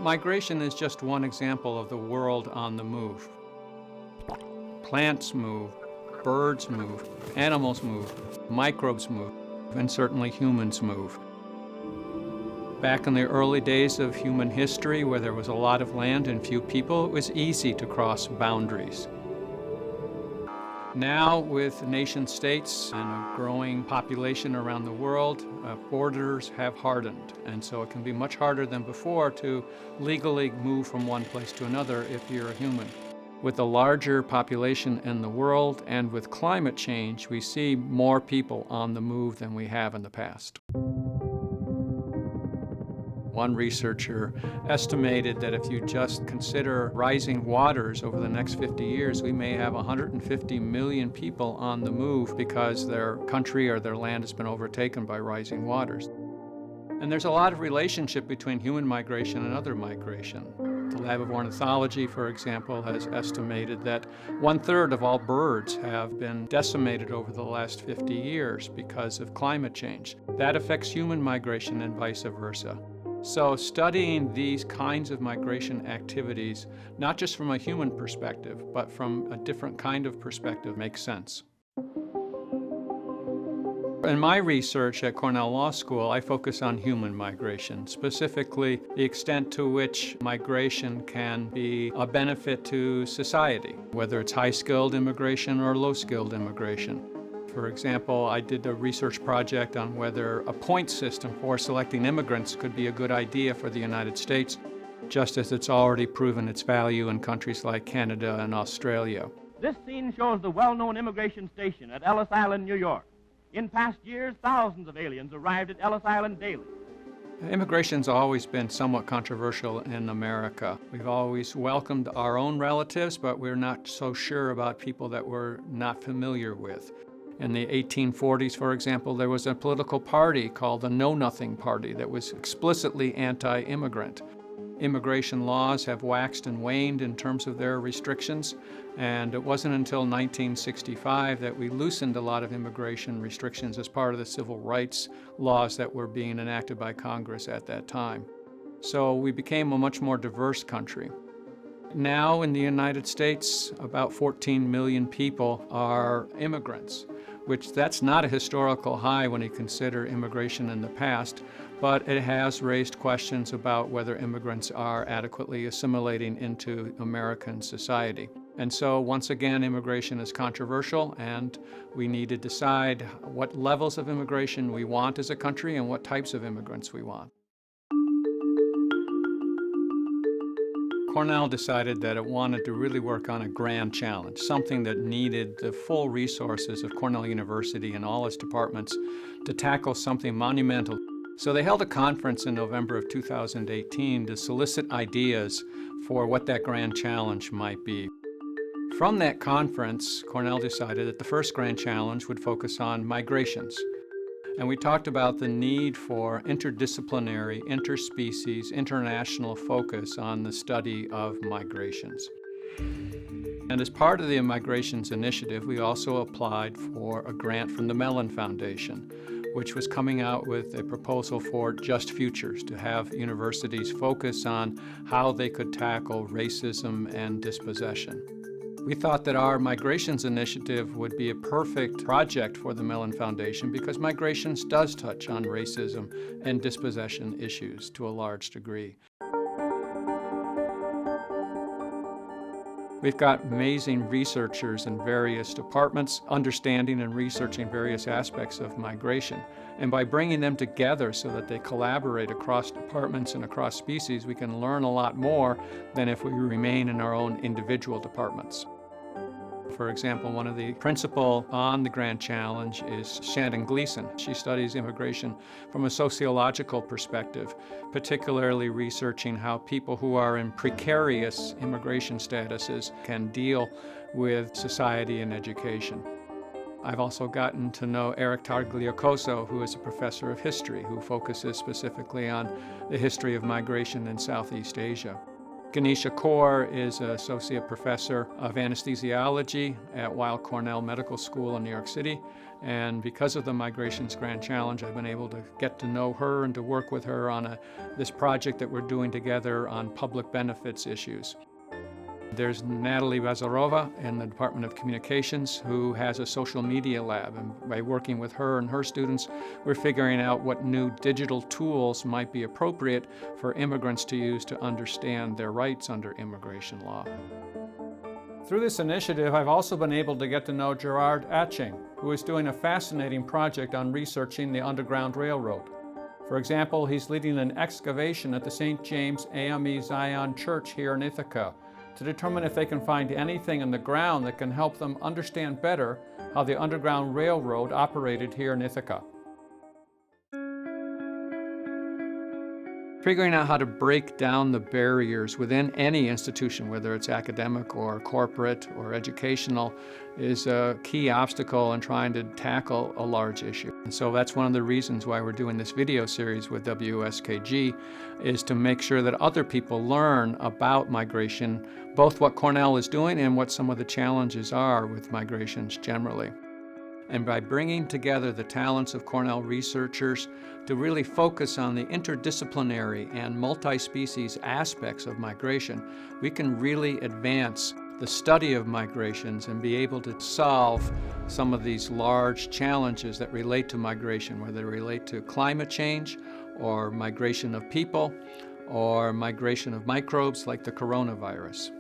Migration is just one example of the world on the move. Plants move, birds move, animals move, microbes move, and certainly humans move. Back in the early days of human history, where there was a lot of land and few people, it was easy to cross boundaries. Now, with nation-states and a growing population around the world, borders have hardened, and so it can be much harder than before to legally move from one place to another if you're a human. With a larger population in the world and with climate change, we see more people on the move than we have in the past. One researcher estimated that if you just consider rising waters over the next 50 years, we may have 150 million people on the move because their country or their land has been overtaken by rising waters. And there's a lot of relationship between human migration and other migration. The Lab of Ornithology, for example, has estimated that 1/3 of all birds have been decimated over the last 50 years because of climate change. That affects human migration and vice versa. So studying these kinds of migration activities, not just from a human perspective, but from a different kind of perspective, makes sense. In my research at Cornell Law School, I focus on human migration, specifically the extent to which migration can be a benefit to society, whether it's high-skilled immigration or low-skilled immigration. For example, I did a research project on whether a point system for selecting immigrants could be a good idea for the United States, just as it's already proven its value in countries like Canada and Australia. This scene shows the well-known immigration station at Ellis Island, New York. In past years, thousands of aliens arrived at Ellis Island daily. Immigration's always been somewhat controversial in America. We've always welcomed our own relatives, but we're not so sure about people that we're not familiar with. In the 1840s, for example, there was a political party called the Know Nothing Party that was explicitly anti-immigrant. Immigration laws have waxed and waned in terms of their restrictions, and it wasn't until 1965 that we loosened a lot of immigration restrictions as part of the civil rights laws that were being enacted by Congress at that time. So we became a much more diverse country. Now in the United States, about 14 million people are immigrants, which that's not a historical high when you consider immigration in the past, but it has raised questions about whether immigrants are adequately assimilating into American society. And so once again, immigration is controversial, and we need to decide what levels of immigration we want as a country and what types of immigrants we want. Cornell decided that it wanted to really work on a grand challenge, something that needed the full resources of Cornell University and all its departments to tackle something monumental. So they held a conference in November of 2018 to solicit ideas for what that grand challenge might be. From that conference, Cornell decided that the first grand challenge would focus on migrations. And we talked about the need for interdisciplinary, interspecies, international focus on the study of migrations. And as part of the Migrations Initiative, we also applied for a grant from the Mellon Foundation, which was coming out with a proposal for Just Futures, to have universities focus on how they could tackle racism and dispossession. We thought that our Migrations Initiative would be a perfect project for the Mellon Foundation because migrations does touch on racism and dispossession issues to a large degree. We've got amazing researchers in various departments understanding and researching various aspects of migration. And by bringing them together so that they collaborate across departments and across species, we can learn a lot more than if we remain in our own individual departments. For example, one of the principals on the Grand Challenge is Shannon Gleason. She studies immigration from a sociological perspective, particularly researching how people who are in precarious immigration statuses can deal with society and education. I've also gotten to know Eric Tagliacoso, who is a professor of history, who focuses specifically on the history of migration in Southeast Asia. Ganesha Kaur is an associate professor of anesthesiology at Weill Cornell Medical School in New York City. And because of the Migrations Grand Challenge, I've been able to get to know her and to work with her on this project that we're doing together on public benefits issues. There's Natalie Vazarova in the Department of Communications who has a social media lab, and by working with her and her students, we're figuring out what new digital tools might be appropriate for immigrants to use to understand their rights under immigration law. Through this initiative, I've also been able to get to know Gerard Atching, who is doing a fascinating project on researching the Underground Railroad. For example, he's leading an excavation at the St. James AME Zion Church here in Ithaca to determine if they can find anything in the ground that can help them understand better how the Underground Railroad operated here in Ithaca. Figuring out how to break down the barriers within any institution, whether it's academic or corporate or educational, is a key obstacle in trying to tackle a large issue. And so that's one of the reasons why we're doing this video series with WSKG, is to make sure that other people learn about migration, both what Cornell is doing and what some of the challenges are with migrations generally. And by bringing together the talents of Cornell researchers to really focus on the interdisciplinary and multi-species aspects of migration, we can really advance the study of migrations and be able to solve some of these large challenges that relate to migration, whether they relate to climate change or migration of people or migration of microbes like the coronavirus.